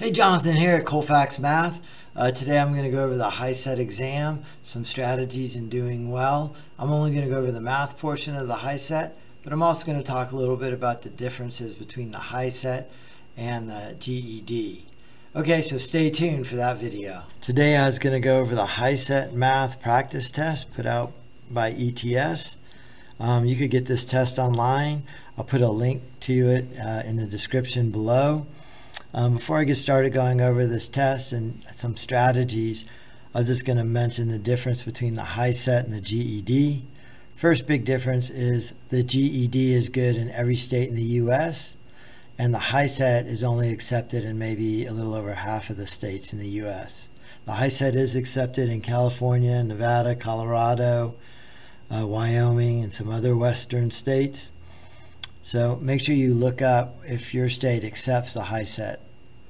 Hey, Jonathan here at Colfax Math. Today I'm going to go over the HiSET exam, some strategies in doing well. I'm only going to go over the math portion of the HiSET, but I'm also going to talk a little bit about the differences between the HiSET and the GED. Okay, so stay tuned for that video. Today I was going to go over the HiSET math practice test put out by ETS. You could get this test online. I'll put a link to it in the description below. Before I get started going over this test and some strategies, I was just going to mention the difference between the HiSET and the GED. First big difference is the GED is good in every state in the U.S., and the HiSET is only accepted in maybe a little over half of the states in the U.S. The HiSET is accepted in California, Nevada, Colorado, Wyoming, and some other western states. So make sure you look up if your state accepts the HiSET.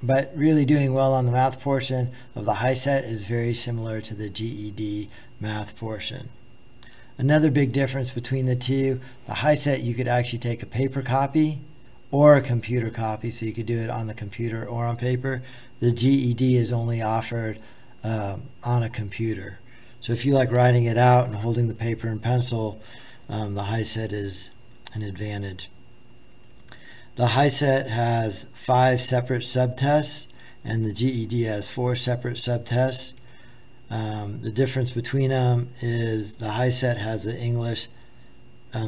But really doing well on the math portion of the HiSET is very similar to the GED math portion. Another big difference between the two, the HiSET you could actually take a paper copy or a computer copy, so you could do it on the computer or on paper. The GED is only offered on a computer. So if you like writing it out and holding the paper and pencil, the HiSET is an advantage. The HiSET has 5 separate subtests, and the GED has 4 separate subtests. The difference between them is the HiSET has the English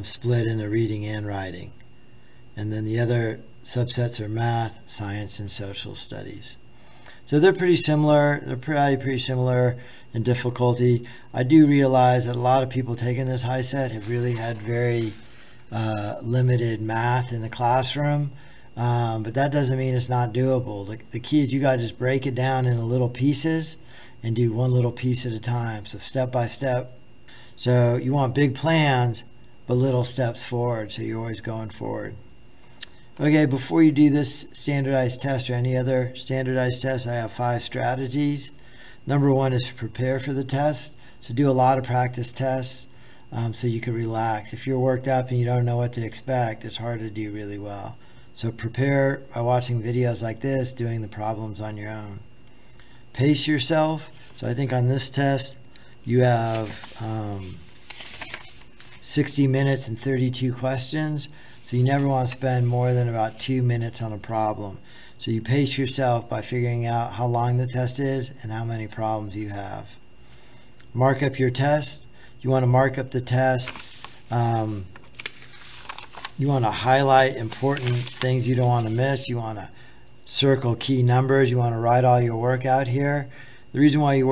split into reading and writing. And then the other subsets are math, science, and social studies. So they're pretty similar. They're probably pretty similar in difficulty. I do realize that a lot of people taking this HiSET have really had very limited math in the classroom, but that doesn't mean it's not doable. The key is you got to just break it down into little pieces and do one little piece at a time, so step by step. So you want big plans but little steps forward, so you're always going forward. Okay, before you do this standardized test or any other standardized test, I have 5 strategies. Number 1 is to prepare for the test, so do a lot of practice tests. So you can relax. If you're worked up and you don't know what to expect, it's hard to do really well. So prepare by watching videos like this, doing the problems on your own. Pace yourself. So I think on this test, you have 60 minutes and 32 questions. So you never want to spend more than about 2 minutes on a problem. So you pace yourself by figuring out how long the test is and how many problems you have. Mark up your test. You want to mark up the test. You want to highlight important things you don't want to miss. You want to circle key numbers. You want to write all your work out here. The reason why you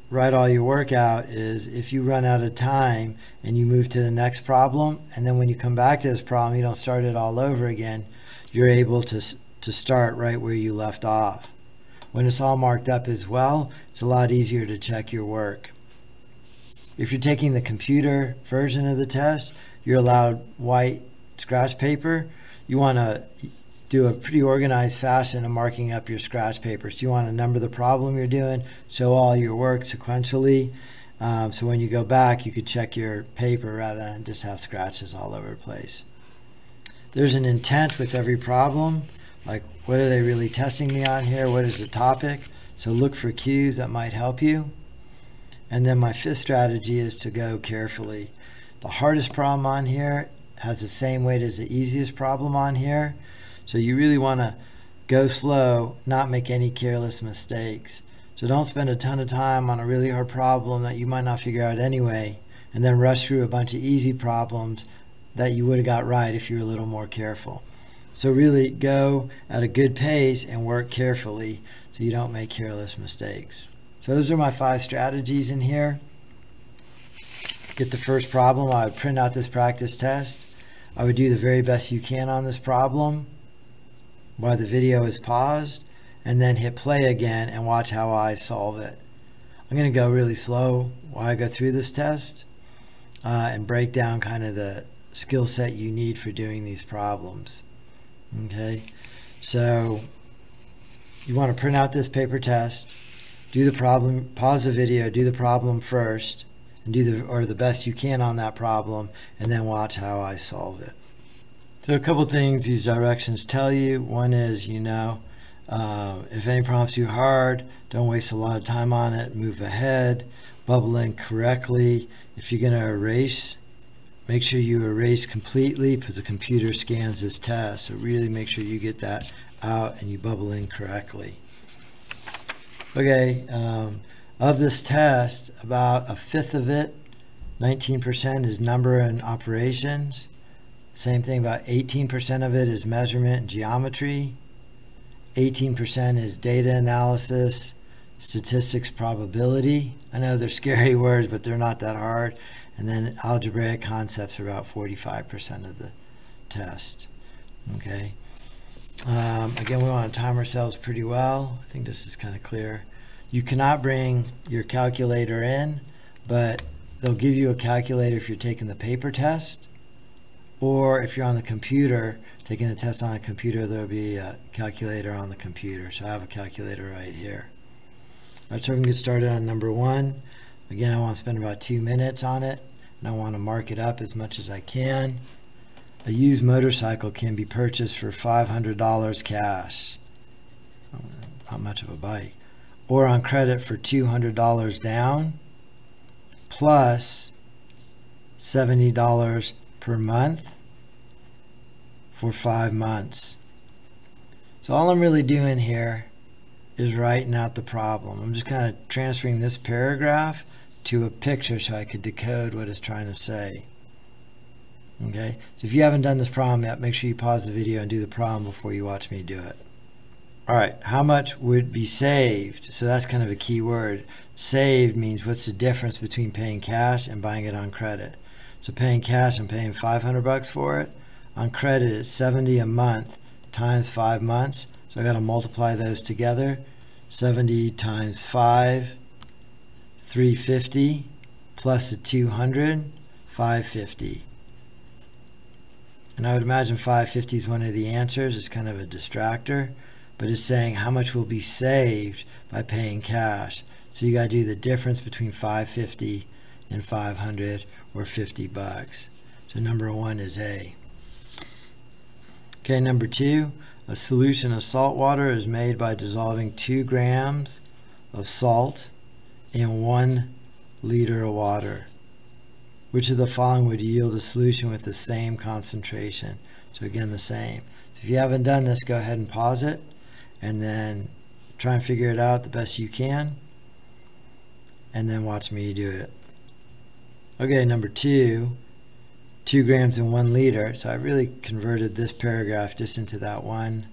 write all your work out is if you run out of time and you move to the next problem, and then when you come back to this problem, you don't start it all over again, you're able to start right where you left off. When it's all marked up as well, it's a lot easier to check your work. If you're taking the computer version of the test, you're allowed white scratch paper. You want to do a pretty organized fashion of marking up your scratch paper. So you want to number the problem you're doing, show all your work sequentially. So when you go back, you could check your paper rather than just have scratches all over the place. There's an intent with every problem. Like, what are they really testing me on here? What is the topic? So look for cues that might help you. And then my 5th strategy is to go carefully. The hardest problem on here has the same weight as the easiest problem on here. So you really want to go slow, not make any careless mistakes. So don't spend a ton of time on a really hard problem that you might not figure out anyway, and then rush through a bunch of easy problems that you would have got right if you were a little more careful. So really go at a good pace and work carefully so you don't make careless mistakes. So those are my 5 strategies in here. Get the first problem. I would print out this practice test. I would do the very best you can on this problem while the video is paused, and then hit play again and watch how I solve it. I'm going to go really slow while I go through this test and break down kind of the skill set you need for doing these problems. Okay, so you want to print out this paper test. Do the problem, pause the video, do the problem first, and do the best you can on that problem, and then watch how I solve it. So a couple things these directions tell you. One is, If any problem's too hard, don't waste a lot of time on it. Move ahead. Bubble in correctly. If you're going to erase, make sure you erase completely because the computer scans this test. So really make sure you get that out and you bubble in correctly. Okay, of this test, about a fifth of it, 19%, is number and operations. Same thing, about 18% of it is measurement and geometry. 18% is data analysis, statistics, probability. I know they're scary words, but they're not that hard. And then algebraic concepts are about 45% of the test. Okay. Again, we want to time ourselves pretty well. I think this is kind of clear. You cannot bring your calculator in, but they'll give you a calculator if you're taking the paper test, or if you're on the computer, taking the test on a computer, there'll be a calculator on the computer. So I have a calculator right here. All right, so we're going to get started on number 1. Again, I want to spend about 2 minutes on it, and I want to mark it up as much as I can. A used motorcycle can be purchased for $500 cash. Not much of a bike. Or on credit for $200 down, plus $70 per month for 5 months. So all I'm really doing here is writing out the problem. I'm just kind of transferring this paragraph to a picture so I could decode what it's trying to say. Okay, so if you haven't done this problem yet, make sure you pause the video and do the problem before you watch me do it. All right, how much would be saved? So that's kind of a key word. Saved means what's the difference between paying cash and buying it on credit. So paying cash, I'm paying $500 for it. On credit, it's $70 a month times 5 months. So I got to multiply those together. 70 times 5, 350, plus the 200, 550. And I would imagine 550 is one of the answers. It's kind of a distractor, but it's saying how much will be saved by paying cash. So you got to do the difference between 550 and 500, or 50 bucks. So number 1 is A. Okay, number 2, a solution of salt water is made by dissolving 2 grams of salt in 1 liter of water. Which of the following would yield a solution with the same concentration? So again, the same. So if you haven't done this, go ahead and pause it and then try and figure it out the best you can, and then watch me do it. Okay, number 2, 2 grams in 1 liter. So I really converted this paragraph just into that one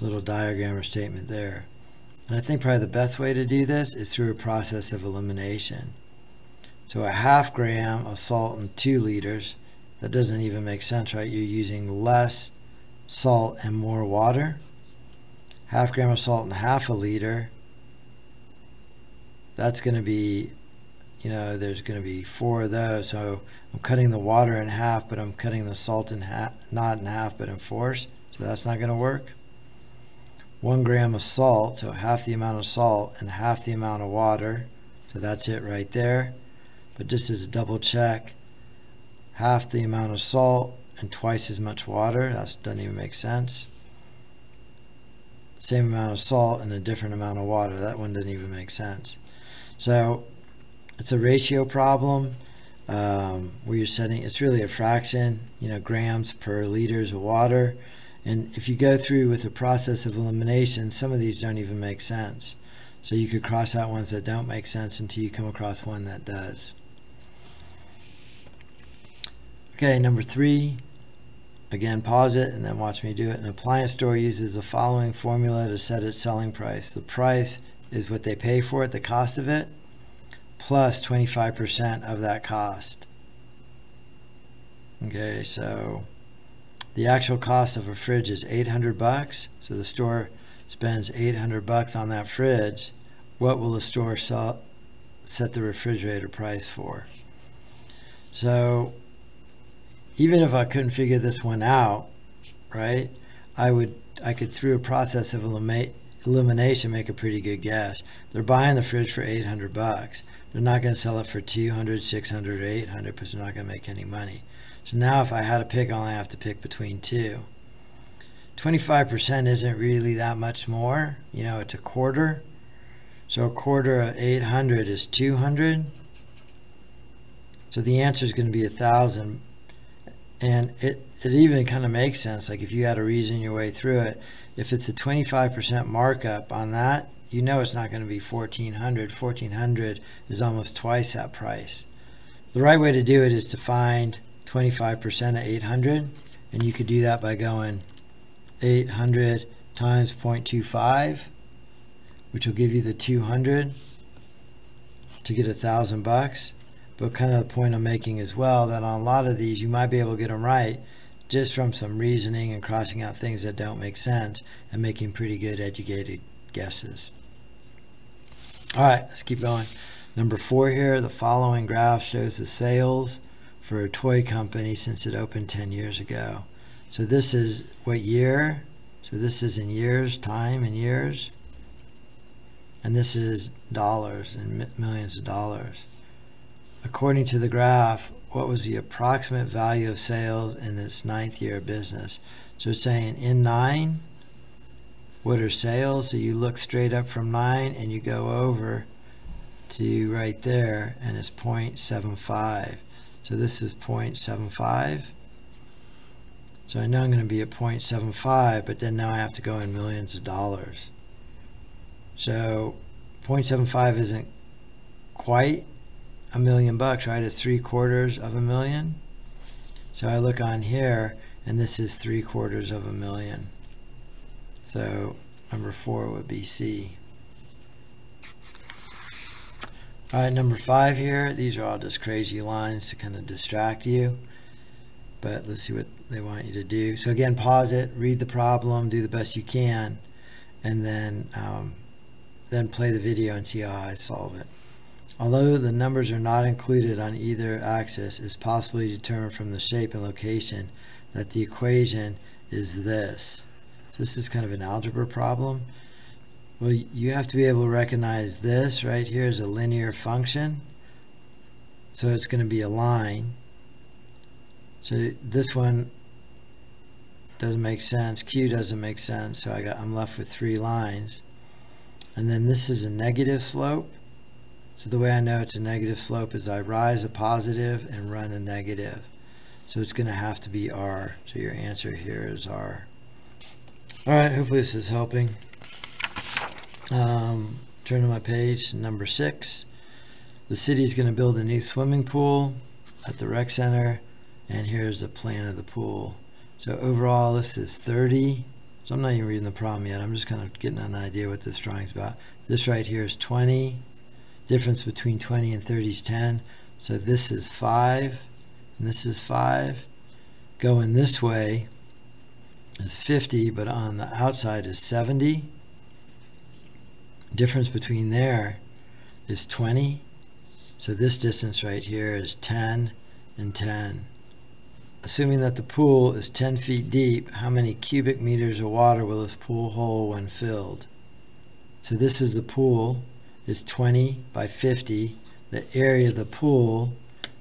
little diagram or statement there. And I think probably the best way to do this is through a process of elimination. So a ½ gram of salt in 2 liters, that doesn't even make sense, right? You're using less salt and more water. ½ gram of salt in half a liter, that's going to be, you know, there's going to be 4 of those. So I'm cutting the water in half, but I'm cutting the salt in half, not in half, but in 4s. So that's not going to work. 1 gram of salt, so half the amount of salt and half the amount of water. So that's it right there. But just as a double check, half the amount of salt and twice as much water. That doesn't even make sense. Same amount of salt and a different amount of water. That one doesn't even make sense. So it's a ratio problem where you're setting, it's really a fraction, you know, grams per liters of water. And if you go through with the process of elimination, some of these don't even make sense. So you could cross out ones that don't make sense until you come across one that does. Okay, number 3, again, pause it and then watch me do it. An appliance store uses the following formula to set its selling price. The price is what they pay for it, the cost of it, plus 25% of that cost. Okay, so the actual cost of a fridge is 800 bucks. So the store spends 800 bucks on that fridge. What will the store set the refrigerator price for? So even if I couldn't figure this one out, right, I could through a process of elimination make a pretty good guess. They're buying the fridge for 800 bucks. They're not going to sell it for 200, 600, or 800 because they're not going to make any money. So now if I had to pick, I only have to pick between 2. 25% isn't really that much more. You know, it's a quarter. So a quarter of 800 is 200. So the answer is going to be 1,000. And it even kind of makes sense. Like if you had to reason your way through it, if it's a 25% markup on that, you know it's not going to be 1,400. 1,400 is almost twice that price. The right way to do it is to find 25% of 800. And you could do that by going 800 times 0.25, which will give you the 200 to get $1,000. But kind of the point I'm making as well, that on a lot of these, you might be able to get them right just from some reasoning and crossing out things that don't make sense and making pretty good educated guesses. All right, let's keep going. Number 4 here, the following graph shows the sales for a toy company since it opened 10 years ago. So this is what year? So this is in years, time in years. And this is dollars and millions of dollars. According to the graph, what was the approximate value of sales in its 9th year of business? So it's saying in 9, what are sales? So you look straight up from 9 and you go over to right there, and it's 0.75. So this is 0.75. So I know I'm going to be at 0.75, but then now I have to go in millions of dollars. So 0.75 isn't quite $1 million, right? It's 3/4 of a million. So I look on here, and this is 3/4 of a million. So number 4 would be C. All right, number 5 here. These are all just crazy lines to kind of distract you. But let's see what they want you to do. So again, pause it, read the problem, do the best you can, and then play the video and see how I solve it. Although the numbers are not included on either axis, it's possible to determine from the shape and location that the equation is this. So this is kind of an algebra problem. Well, you have to be able to recognize this right here as a linear function. So it's going to be a line. So this one doesn't make sense. Q doesn't make sense. So I'm left with 3 lines. And then this is a negative slope. So the way I know it's a negative slope is I rise a positive and run a negative. So it's going to have to be R. So your answer here is R. All right, hopefully this is helping. Turn to my page, number 6. The city is going to build a new swimming pool at the rec center, and here's the plan of the pool. So overall, this is 30. So I'm not even reading the problem yet. I'm just kind of getting an idea what this drawing's about. This right here is 20. Difference between 20 and 30 is 10. So this is 5, and this is 5. Going this way is 50, but on the outside is 70. Difference between there is 20. So this distance right here is 10 and 10. Assuming that the pool is 10 feet deep, how many cubic meters of water will this pool hold when filled? So this is the pool. It's 20 by 50. The area of the pool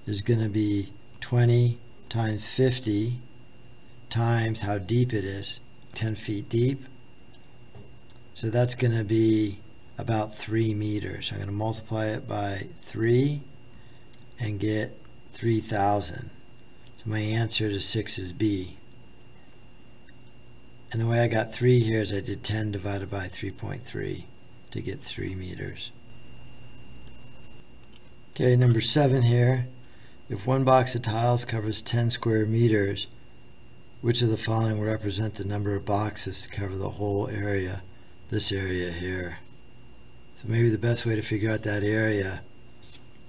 is going to be 20 times 50 times how deep it is, 10 feet deep. So that's going to be about 3 meters. I'm going to multiply it by 3 and get 3,000. So my answer to 6 is B. And the way I got 3 here is I did 10 divided by 3.3 to get 3 meters. Okay, number 7 here. If one box of tiles covers 10 square meters, which of the following will represent the number of boxes to cover the whole area, this area here? So maybe the best way to figure out that area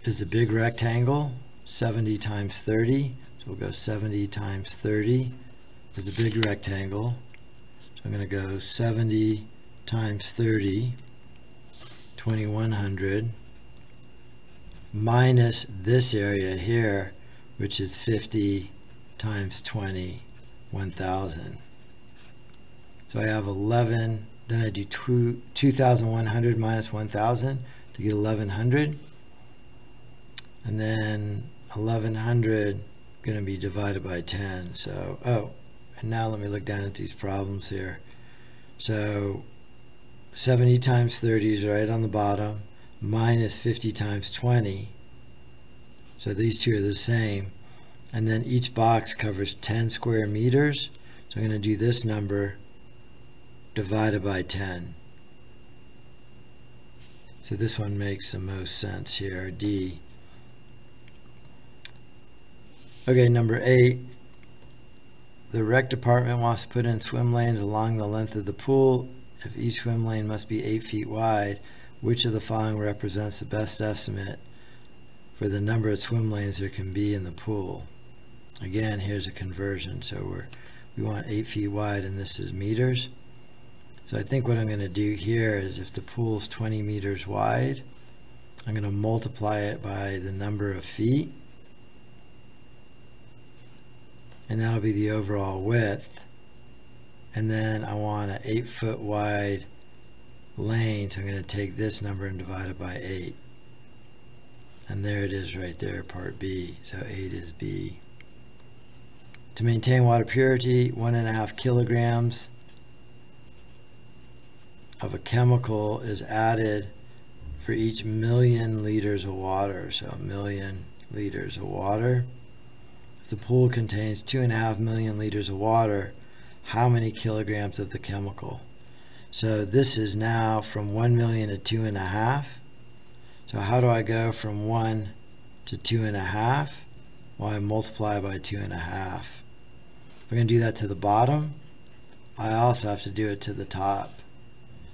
is the big rectangle, 70 times 30. So we'll go 70 times 30 is a big rectangle. So I'm going to go 70 times 30, 2100, minus this area here, which is 50 times 20, 1000. So I have 11, then I do 2,100 minus 1,000 to get 1,100. And then 1,100 going to be divided by 10. So, And now let me look down at these problems here. So 70 times 30 is right on the bottom, minus 50 times 20. So these two are the same. And then each box covers 10 square meters. So I'm going to do this number divided by 10. So this one makes the most sense here, D. Okay, number 8. The rec department wants to put in swim lanes along the length of the pool. If each swim lane must be 8 feet wide, which of the following represents the best estimate for the number of swim lanes there can be in the pool? Again, here's a conversion. So we want 8 feet wide, and this is meters. So I think what I'm going to do here is, if the pool's 20 meters wide, I'm going to multiply it by the number of feet, and that'll be the overall width. And then I want an 8 foot wide lane, so I'm going to take this number and divide it by 8. And there it is right there, part B. So 8 is B. To maintain water purity, 1.5 kilograms of a chemical is added for each 1,000,000 liters of water. So 1,000,000 liters of water. If the pool contains 2.5 million liters of water, how many kilograms of the chemical? So this is now from 1 million to 2.5. So how do I go from 1 to 2.5? Well, I multiply by 2.5. If I'm going to do that to the bottom, I also have to do it to the top.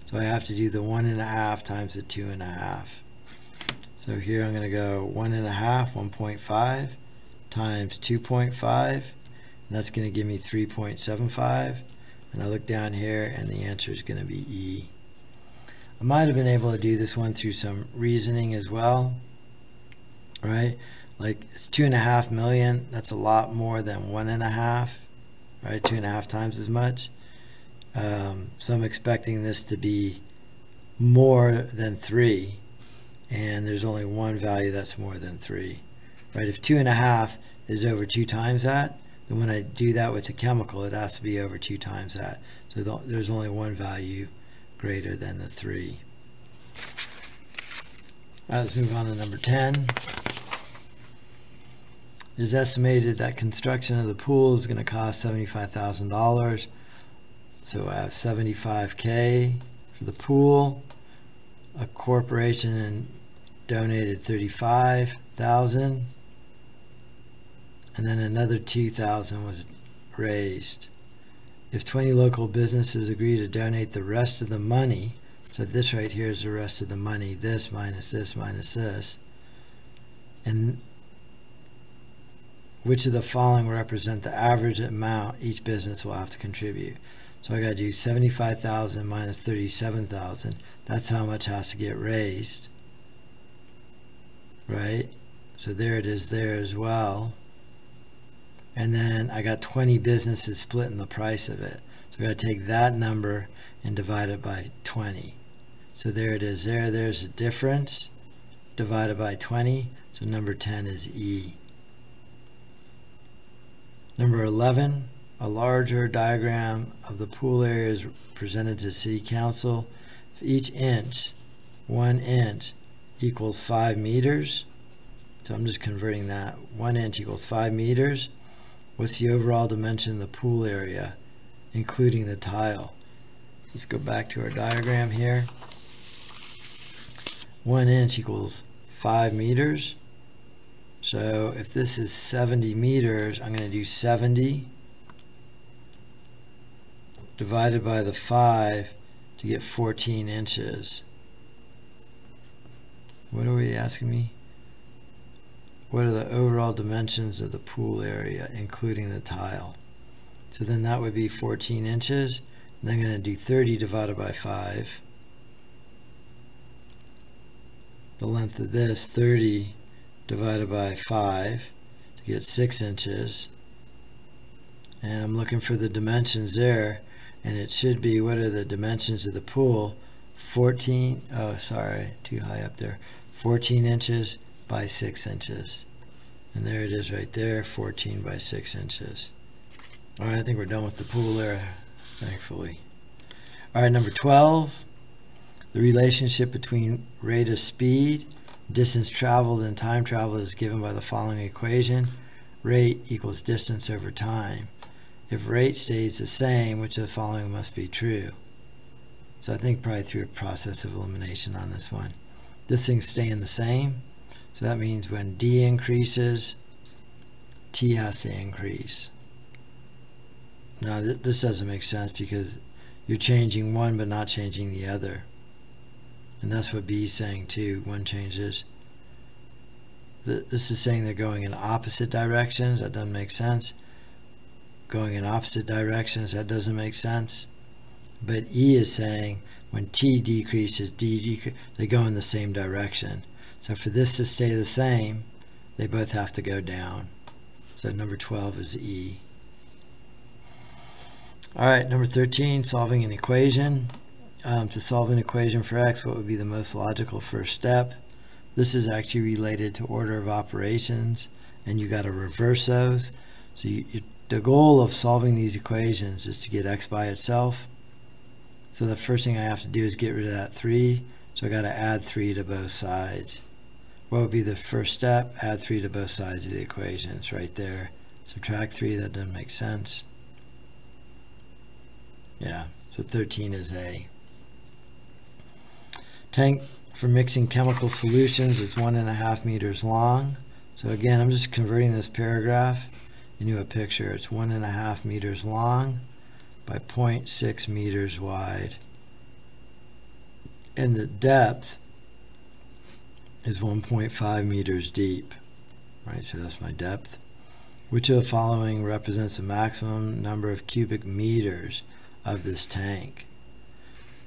So I have to do the 1.5 times the 2.5. So here I'm going to go 1.5, 1.5 times 2.5, and that's going to give me 3.75. And I look down here, and the answer is going to be E. I might have been able to do this one through some reasoning as well, right? Like, it's 2.5 million. That's a lot more than 1.5, right? 2.5 times as much. So I'm expecting this to be more than 3, and there's only one value that's more than 3, right? If 2.5 is over 2 times that, then when I do that with the chemical, it has to be over 2 times that. So there's only one value greater than the 3. All right, let's move on to number 10. It is estimated that construction of the pool is going to cost $75,000. So I have $75K for the pool. A corporation donated $35,000, and then another $2,000 was raised. If 20 local businesses agree to donate the rest of the money, so this right here is the rest of the money, this minus this minus this, and which of the following represent the average amount each business will have to contribute? So I got to do 75,000 minus 37,000. That's how much has to get raised, right? So there it is there as well. And then I got 20 businesses splitting the price of it. So I got to take that number and divide it by 20. So there it is there. There's a difference divided by 20. So number 10 is E. Number 11. A larger diagram of the pool area is presented to City Council. If each inch, 1 inch, equals 5 meters, so I'm just converting that. 1 inch equals 5 meters. What's the overall dimension of the pool area, including the tile? Let's go back to our diagram here. 1 inch equals 5 meters. So if this is 70 meters, I'm going to do 70 divided by the 5 to get 14 inches. What are we asking me? What are the overall dimensions of the pool area, including the tile? So then that would be 14 inches. And then I'm going to do 30 divided by 5. The length of this, 30 divided by 5 to get 6 inches. And I'm looking for the dimensions there. And it should be, what are the dimensions of the pool? 14, oh sorry, too high up there. 14 inches by 6 inches. And there it is right there, 14 by 6 inches. All right, I think we're done with the pool there, thankfully. All right, number 12, the relationship between rate of speed, distance traveled, and time traveled is given by the following equation. Rate equals distance over time. If rate stays the same, which of the following must be true? So I think probably through a process of elimination on this one. This thing's staying the same, so that means when D increases, T has to increase. Now this doesn't make sense because you're changing one but not changing the other. And that's what B is saying too. One changes. This is saying they're going in opposite directions. That doesn't make sense. Going in opposite directions, that doesn't make sense. But E is saying when T decreases, they go in the same direction. So for this to stay the same, they both have to go down. So number 12 is E. All right, number 13, solving an equation. To solve an equation for x, what would be the most logical first step? This is actually related to order of operations, and you got to reverse those. So the goal of solving these equations is to get x by itself. So the first thing I have to do is get rid of that 3. So I got to add 3 to both sides. What would be the first step? Add 3 to both sides of the equation. It's right there. Subtract 3, that doesn't make sense. Yeah, so 13 is A. Tank for mixing chemical solutions is 1.5 meters long. So again, I'm just converting this paragraph into a picture. It's 1.5 meters long by 0.6 meters wide. And the depth is 1.5 meters deep. Right, so that's my depth. Which of the following represents the maximum number of cubic meters of this tank?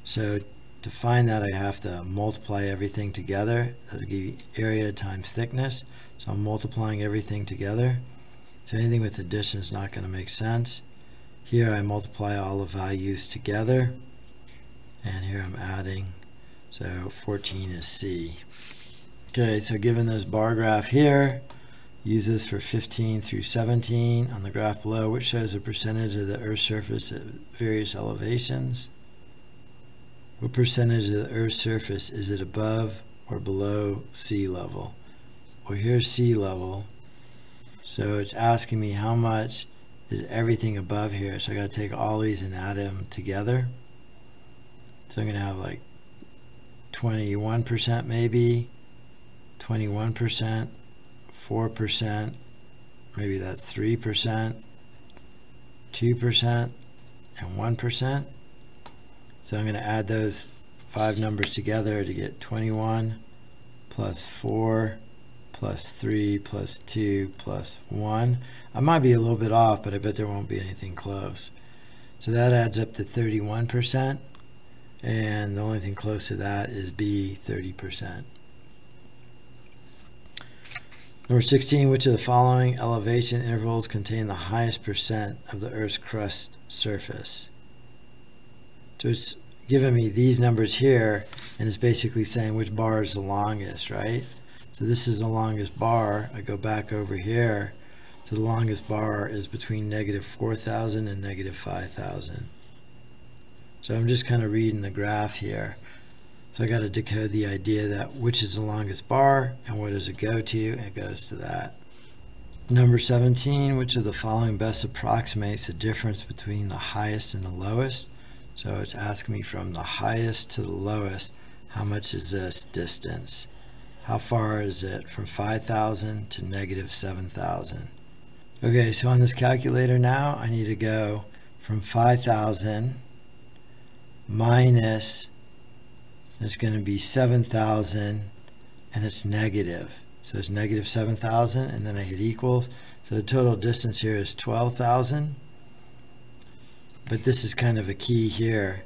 So to find that, I have to multiply everything together. That'll give you area times thickness. So I'm multiplying everything together. So anything with addition is not going to make sense. Here I multiply all the values together. And here I'm adding. So 14 is C. Okay, so given this bar graph here, use this for 15 through 17 on the graph below, which shows a percentage of the Earth's surface at various elevations. What percentage of the Earth's surface is it above or below sea level? Well, here's sea level. So it's asking me how much is everything above here. So I got to take all these and add them together. So I'm going to have like 21% maybe, 21%, 4%, maybe that's 3%, 2%, and 1%. So I'm going to add those 5 numbers together to get 21 plus 4 plus 3 plus 2 plus 1. I might be a little bit off, but I bet there won't be anything close. So that adds up to 31%, and the only thing close to that is B, 30%. Number 16, which of the following elevation intervals contain the highest percent of the Earth's crust surface? So it's giving me these numbers here, and it's basically saying which bar is the longest, right? So this is the longest bar. I go back over here. So the longest bar is between -4,000 and -5,000. So I'm just kind of reading the graph here. So I got to decode the idea that which is the longest bar and where does it go to, and it goes to that. Number 17, which of the following best approximates the difference between the highest and the lowest? So it's asking me from the highest to the lowest, how much is this distance? How far is it from 5,000 to -7,000? Okay, so on this calculator now, I need to go from 5,000 minus, it's going to be 7,000, and it's negative. So it's -7,000, and then I hit equals. So the total distance here is 12,000. But this is kind of a key here.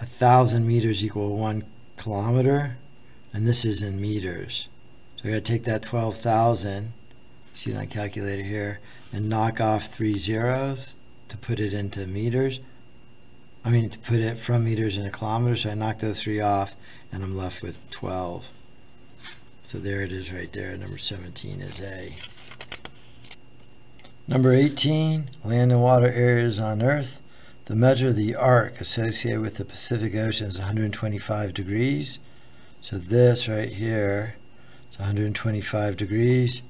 1,000 meters equal 1 kilometer, and this is in meters. So I got to take that 12,000, see my calculator here, and knock off 3 zeros to put it into meters. I mean, to put it from meters into kilometers. So I knock those 3 off, and I'm left with 12. So there it is right there. Number 17 is A. Number 18, land and water areas on Earth. The measure of the arc associated with the Pacific Ocean is 125 degrees. So this right here is 125 degrees.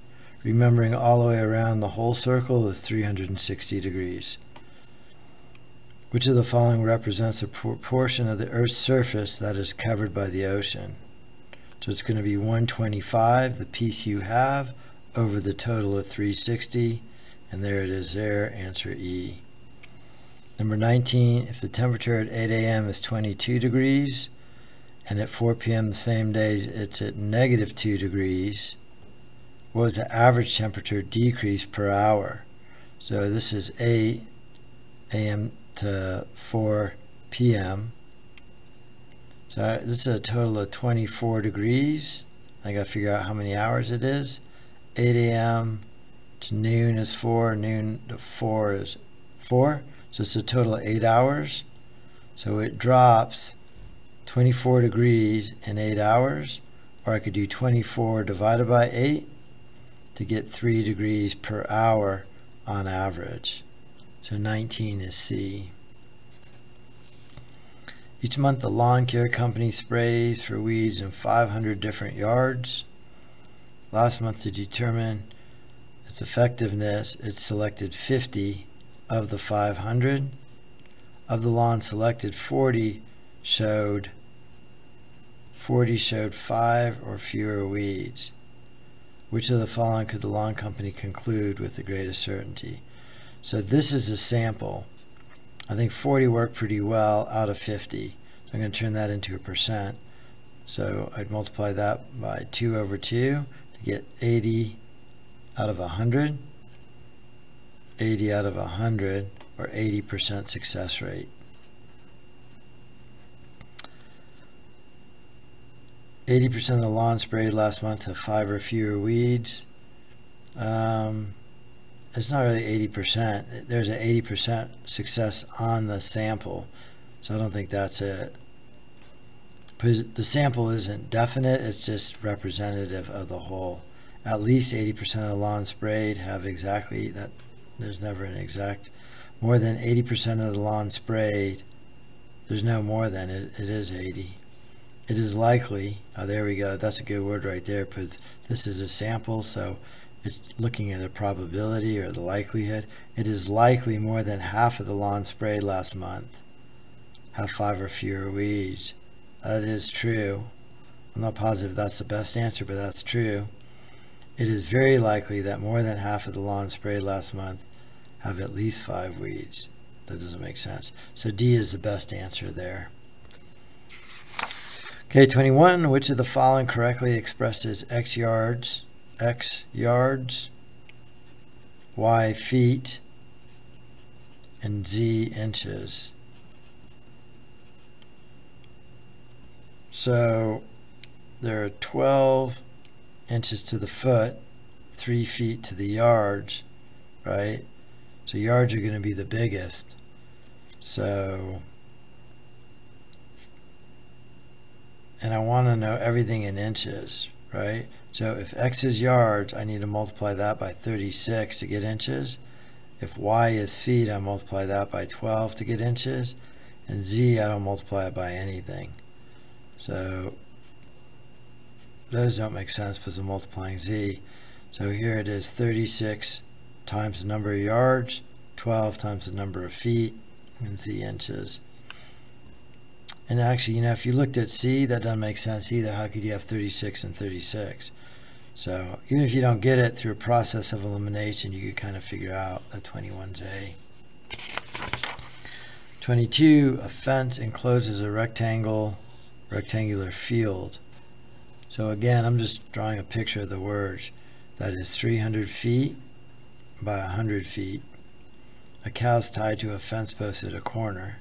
Remembering all the way around the whole circle is 360 degrees. Which of the following represents a portion of the Earth's surface that is covered by the ocean? So it's going to be 125, the piece you have, over the total of 360. And there it is there, answer E. Number 19, if the temperature at 8 a.m. is 22 degrees, and at 4 p.m. the same day it's at negative 2 degrees, what was the average temperature decrease per hour? So this is 8 a.m. to 4 p.m. So this is a total of 24 degrees. I got to figure out how many hours it is. 8 a.m. to noon is 4, noon to 4 is 4. So it's a total of 8 hours. So it drops 24 degrees in 8 hours. Or I could do 24 divided by 8 to get 3 degrees per hour on average. So 19 is C. Each month the lawn care company sprays for weeds in 500 different yards. Last month, to determine its effectiveness, it selected 50 of the 500. Of the lawn selected, 40 showed 5 or fewer weeds. Which of the following could the lawn company conclude with the greatest certainty? So this is a sample. I think 40 worked pretty well out of 50. So I'm going to turn that into a percent. So I'd multiply that by 2 over 2 to get 80 out of 100. 80 out of 100, or 80% success rate. 80% of the lawn sprayed last month have 5 or fewer weeds. It's not really 80%. There's an 80% success on the sample, so I don't think that's it. Because the sample isn't definite, it's just representative of the whole. At least 80% of the lawn sprayed have exactly that. There's never an exact. More than 80% of the lawn sprayed. There's no more than it. It is 80. It is likely. Oh, there we go. That's a good word right there, because this is a sample, so it's looking at a probability or the likelihood. It is likely more than half of the lawn sprayed last month have 5 or fewer weeds. That is true. I'm not positive that's the best answer, but that's true. It is very likely that more than half of the lawn sprayed last month have at least 5 weeds. That doesn't make sense. So D is the best answer there. Okay, 21. Which of the following correctly expresses X yards, Y feet, and Z inches? So there are 12 inches to the foot, 3 feet to the yards, right? So yards are going to be the biggest. So, and I want to know everything in inches, right? So if X is yards, I need to multiply that by 36 to get inches. If Y is feet, I multiply that by 12 to get inches. And Z, I don't multiply it by anything. So those don't make sense because I'm multiplying Z. So here it is 36 times the number of yards, 12 times the number of feet, and Z inches. And actually, if you looked at C, that doesn't make sense either. How could you have 36 and 36? So even if you don't get it through a process of elimination, you could kind of figure out that 21's A. 22, a fence encloses a rectangular field. So again, I'm just drawing a picture of the words. That is 300 feet by 100 feet. A cow's tied to a fence post at a corner.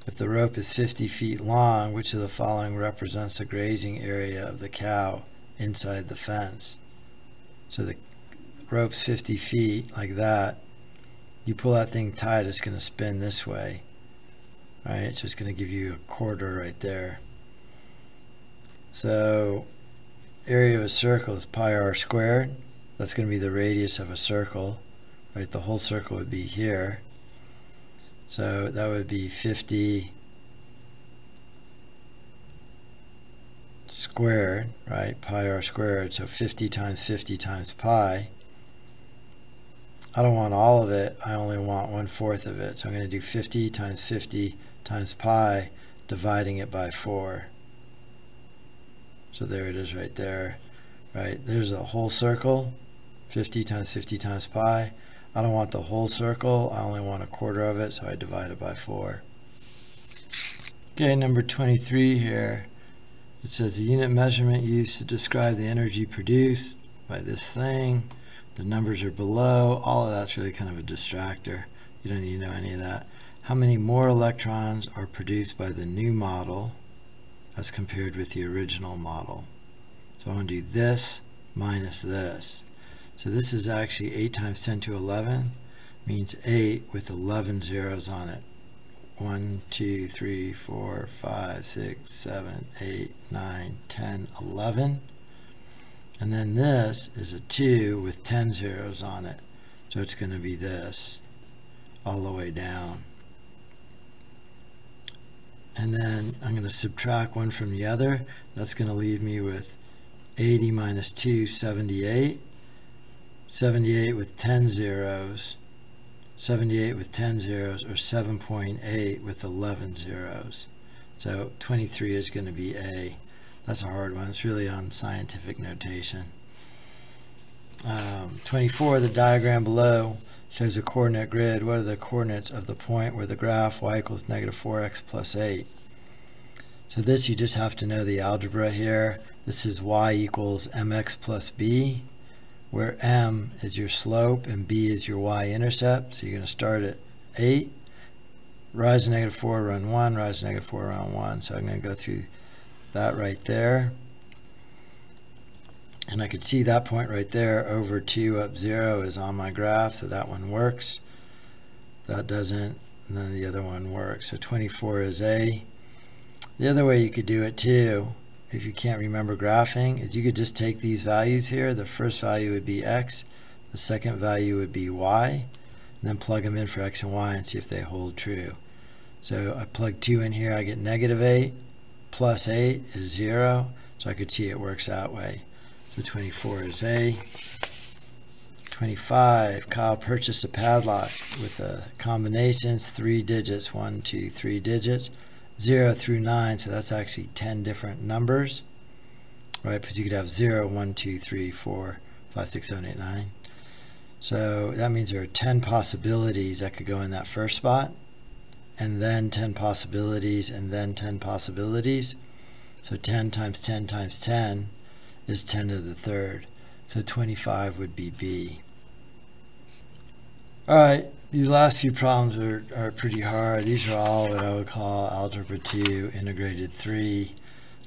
If the rope is 50 feet long, which of the following represents the grazing area of the cow inside the fence? So the rope's 50 feet, like that. You pull that thing tight, it's going to spin this way. Right? So it's going to give you a quarter right there. So area of a circle is pi r squared. that's going to be the radius of a circle, right? The whole circle would be here. So that would be 50 squared, right? Pi r squared, so 50 times 50 times pi. I don't want all of it, I only want 1/4 of it. So I'm going to do 50 times 50 times pi, dividing it by 4. So there it is right there, right? There's a whole circle, 50 times 50 times pi. I don't want the whole circle, I only want 1/4 of it, so I divide it by 4. Okay, number 23 here. It says the unit measurement used to describe the energy produced by this thing. The numbers are below. All of that's really kind of a distractor. You don't need to know any of that. How many more electrons are produced by the new model as compared with the original model? So I'm going to do this minus this. So this is actually 8 times 10 to 11, means 8 with 11 zeros on it. 1, 2, 3, 4, 5, 6, 7, 8, 9, 10, 11. And then this is a 2 with 10 zeros on it. So it's going to be this all the way down. And then I'm going to subtract one from the other. That's going to leave me with 80 minus 2, 78. 78 with 10 zeros. 78 with 10 zeros, or 7.8 with 11 zeros. So 23 is going to be A. That's a hard one. It's really on scientific notation. 24, the diagram below shows a coordinate grid. What are the coordinates of the point where the graph y equals negative 4x plus 8? So this, you just have to know the algebra here. This is y equals mx plus b, where m is your slope and b is your y-intercept. So you're going to start at 8, rise to negative 4, run 1, rise to negative 4, run 1. So I'm going to go through that right there. And I could see that point right there, over 2 up 0 is on my graph, so that one works. That doesn't, and then the other one works. So 24 is A. The other way you could do it too, if you can't remember graphing, is you could just take these values here. The first value would be x, the second value would be y, and then plug them in for x and y and see if they hold true. So I plug 2 in here, I get negative 8, plus 8 is 0, so I could see it works that way. So 24 is A. 25, Kyle purchased a padlock with the combinations, 3 digits, 1, 2, 3 digits, 0 through 9, so that's actually 10 different numbers, right? Because you could have 0, 1, 2, 3, 4, 5, 6, 7, 8, 9. So that means there are 10 possibilities that could go in that first spot, and then 10 possibilities, and then 10 possibilities. So 10 times 10 times 10 is 10 to the third. So 25 would be B. All right, these last few problems are pretty hard. These are all what I would call Algebra 2, Integrated 3,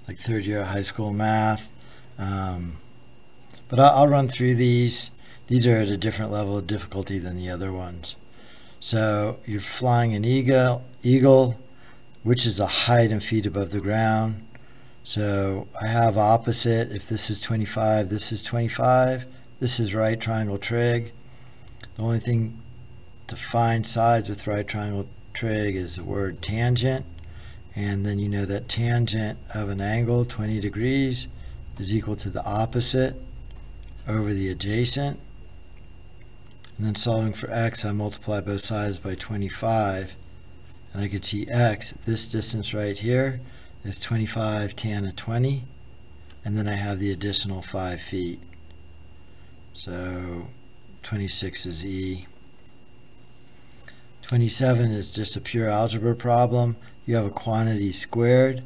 like third year of high school math. But I'll run through these. These are at a different level of difficulty than the other ones. So you're flying an eagle, which is the height in feet above the ground. So I have opposite. If this is 25, this is 25. This is right triangle trig. The only thing to find sides with right triangle trig is the word tangent. And then you know that tangent of an angle, 20 degrees, is equal to the opposite over the adjacent. And then solving for x, I multiply both sides by 25. And I could see x, this distance right here, is 25 tan of 20. And then I have the additional 5 feet. So 26 is E. 27 is just a pure algebra problem. You have a quantity squared.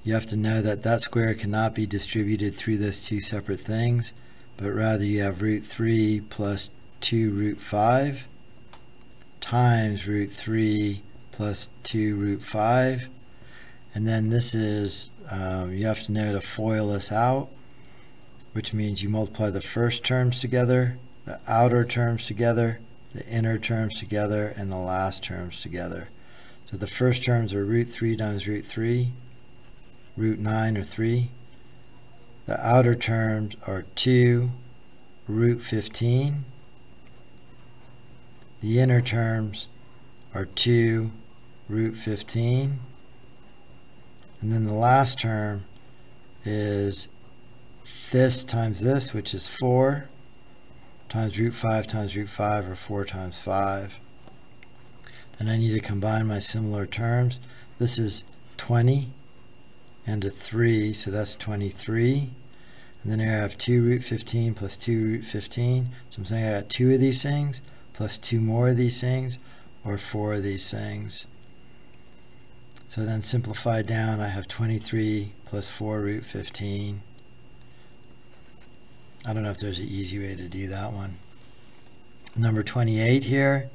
You have to know that that square cannot be distributed through those two separate things, but rather you have root 3 plus 2 root 5 times root 3 plus 2 root 5. And then this is, you have to know to FOIL this out, which means you multiply the first terms together, the outer terms together, the inner terms together, and the last terms together. So the first terms are root 3 times root 3, root 9 or 3. The outer terms are 2 root 15. The inner terms are 2 root 15. And then the last term is this times this, which is 4, times root 5, or 4 times 5. Then I need to combine my similar terms. This is 20 and a 3, so that's 23. And then here I have 2 root 15 plus 2 root 15. So I'm saying I got 2 of these things plus 2 more of these things, or 4 of these things. So then simplified down, I have 23 plus 4 root 15. I don't know if there's an easy way to do that one. Number 28 here.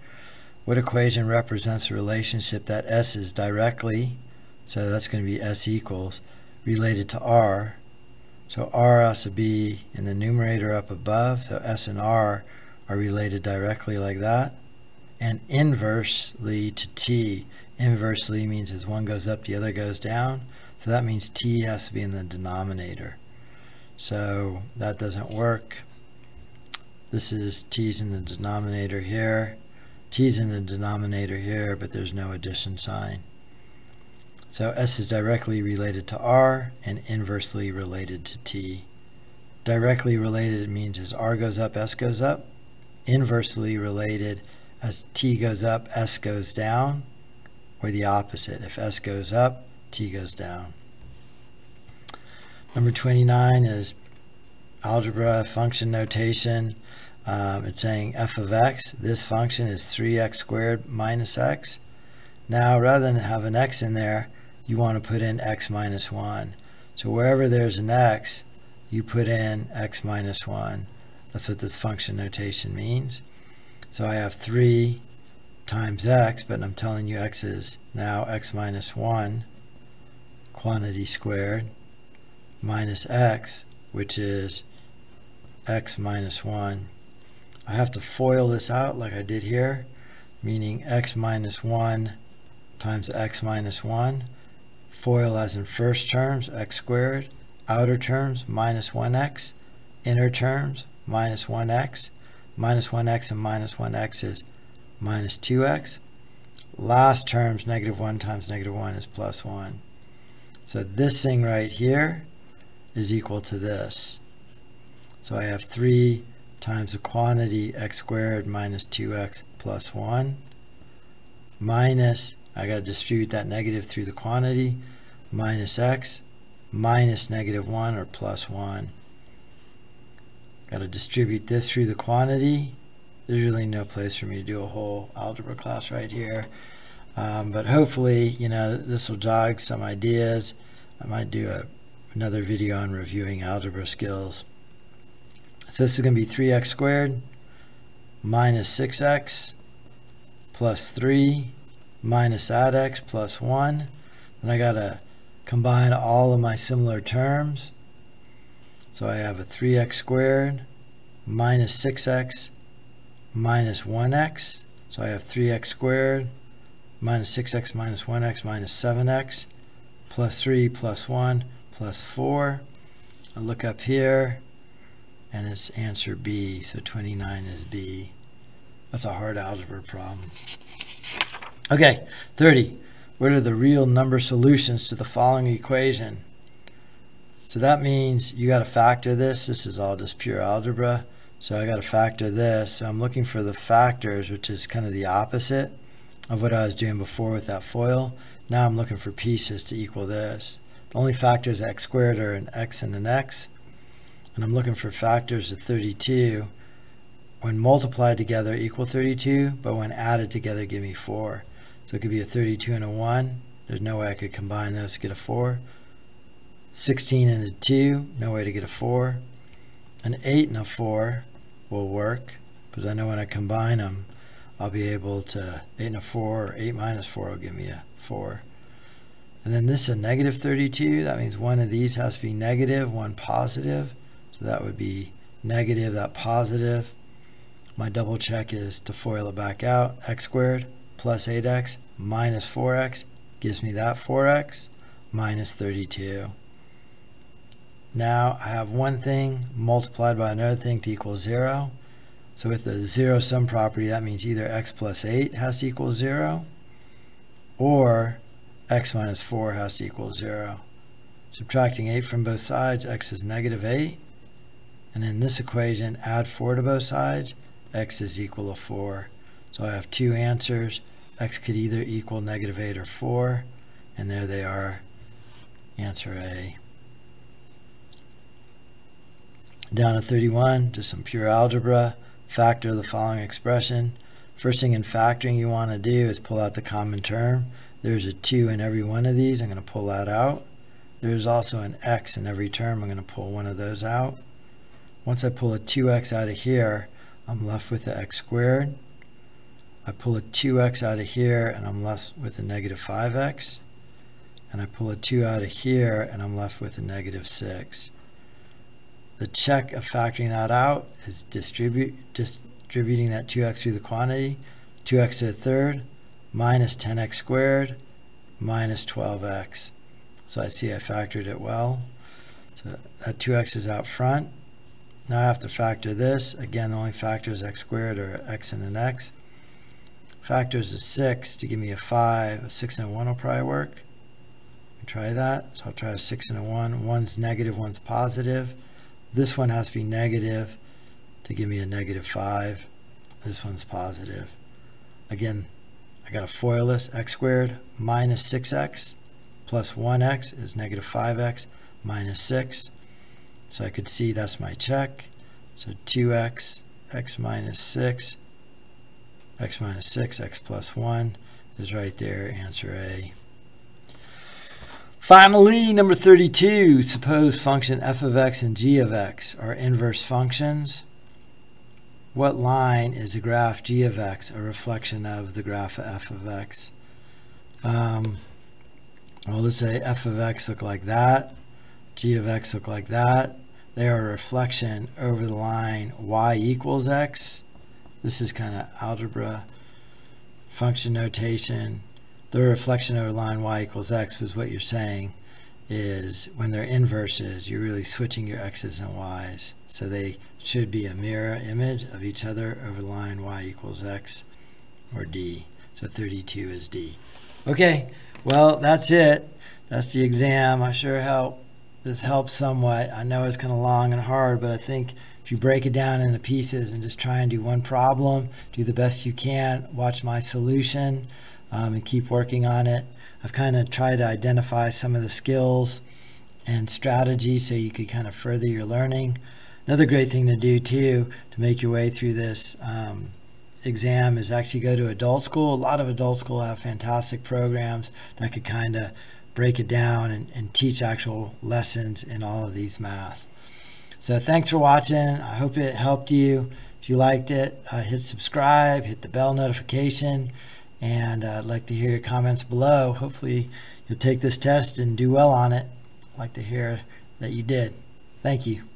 What equation represents a relationship that S is directly, so that's going to be S equals, related to R. So R has to be in the numerator up above, so S and R are related directly like that. And inversely to T. Inversely means as one goes up, the other goes down. So that means T has to be in the denominator. So that doesn't work. This is T's in the denominator here. T's in the denominator here, but there's no addition sign. So S is directly related to R and inversely related to T. Directly related means as R goes up, S goes up. Inversely related, as T goes up, S goes down, or the opposite. If S goes up, T goes down. Number 29 is algebra function notation. It's saying f of x, this function is 3x squared minus x. Now, rather than have an x in there, you want to put in x minus 1. So wherever there's an x, you put in x minus 1. That's what this function notation means. So I have 3 times x, but I'm telling you x is now x minus 1, quantity squared, minus x, which is x minus 1. I have to FOIL this out like I did here, meaning x minus 1 times x minus 1. FOIL as in first terms, x squared, outer terms, minus 1x, inner terms, minus 1x, minus 1x and minus 1x is minus 2x. Last terms, negative 1 times negative 1 is plus 1. So this thing right here is equal to this. So I have 3 times the quantity x squared minus 2x plus 1 minus, I got to distribute that negative through the quantity, minus x minus negative 1 or plus 1. Got to distribute this through the quantity. There's really no place for me to do a whole algebra class right here. But hopefully, this will jog some ideas. I might do another video on reviewing algebra skills. So this is going to be 3x squared minus 6x plus 3 minus add x plus 1. Then I got to combine all of my similar terms. So I have a 3x squared minus 6x minus 1x. So I have 3x squared minus 6x minus 1x minus 7x plus 3 plus 1 plus 4. I look up here and it's answer B, so 29 is B. That's a hard algebra problem. Okay, 30. What are the real number solutions to the following equation? So that means you got to factor this. This is all just pure algebra. So I got to factor this. So I'm looking for the factors, which is kind of the opposite of what I was doing before with that FOIL. Now I'm looking for pieces to equal this. The only factors x squared are an x and an x. And I'm looking for factors of 32. When multiplied together equal 32, but when added together give me 4. So it could be a 32 and a 1. There's no way I could combine those to get a 4. 16 and a 2, no way to get a 4. An 8 and a 4 will work, because I know when I combine them, I'll be able to, 8 and a 4, or 8 minus 4 will give me a 4. And then this is a negative 32. That means one of these has to be negative, one positive. So that would be negative, that positive. My double check is to FOIL it back out. X squared plus 8x minus 4x gives me that 4x minus 32. now I have one thing multiplied by another thing to equal 0. So with the zero sum property, that means either x plus 8 has to equal 0, or x minus 4 has to equal 0. Subtracting 8 from both sides, x is negative 8. And in this equation, add 4 to both sides, x is equal to 4. So I have two answers. X could either equal negative 8 or 4. And there they are, answer A. Down to 31, just some pure algebra. Factor the following expression. First thing in factoring you want to do is pull out the common term. There's a 2 in every one of these. I'm going to pull that out. There's also an x in every term. I'm going to pull one of those out. Once I pull a 2x out of here, I'm left with the x squared. I pull a 2x out of here, and I'm left with a negative 5x. And I pull a 2 out of here, and I'm left with a negative 6. The check of factoring that out is distributing that 2x through the quantity. 2x to the third minus 10x squared minus 12x. So I see I factored it well. So that 2x is out front. Now I have to factor this. Again, the only factor is x squared, or x and an x. Factors a 6 to give me a 5. A 6 and a 1 will probably work. Try that. So I'll try a 6 and a 1. One's negative, one's positive. This one has to be negative to give me a negative 5. This one's positive. Again, I got to FOIL this. X squared minus 6x plus 1x is negative 5x minus 6. So I could see that's my check. So 2x, x minus 6, x minus 6, x plus 1 is right there, answer A. Finally, number 32, suppose function f of x and g of x are inverse functions. What line is the graph g of x a reflection of the graph of f of x? Well, let's say f of x look like that, g of x look like that. They are a reflection over the line y equals x. This is kind of algebra function notation. The reflection over the line y equals x, because what you're saying is when they're inverses, you're really switching your x's and y's. So they should be a mirror image of each other over the line y equals x, or D. So 32 is D. Okay, well, that's it. That's the exam. I sure hope this helps somewhat. I know it's kind of long and hard, but I think if you break it down into pieces and just try and do one problem, do the best you can, watch my solution, and keep working on it. I've kind of tried to identify some of the skills and strategies so you could kind of further your learning. Another great thing to do too to make your way through this exam is actually go to adult school. A lot of adult school have fantastic programs that could kind of break it down and teach actual lessons in all of these math. So thanks for watching. I hope it helped you. If you liked it, hit subscribe, hit the bell notification, and I'd like to hear your comments below. Hopefully you'll take this test and do well on it. I'd like to hear that you did. Thank you.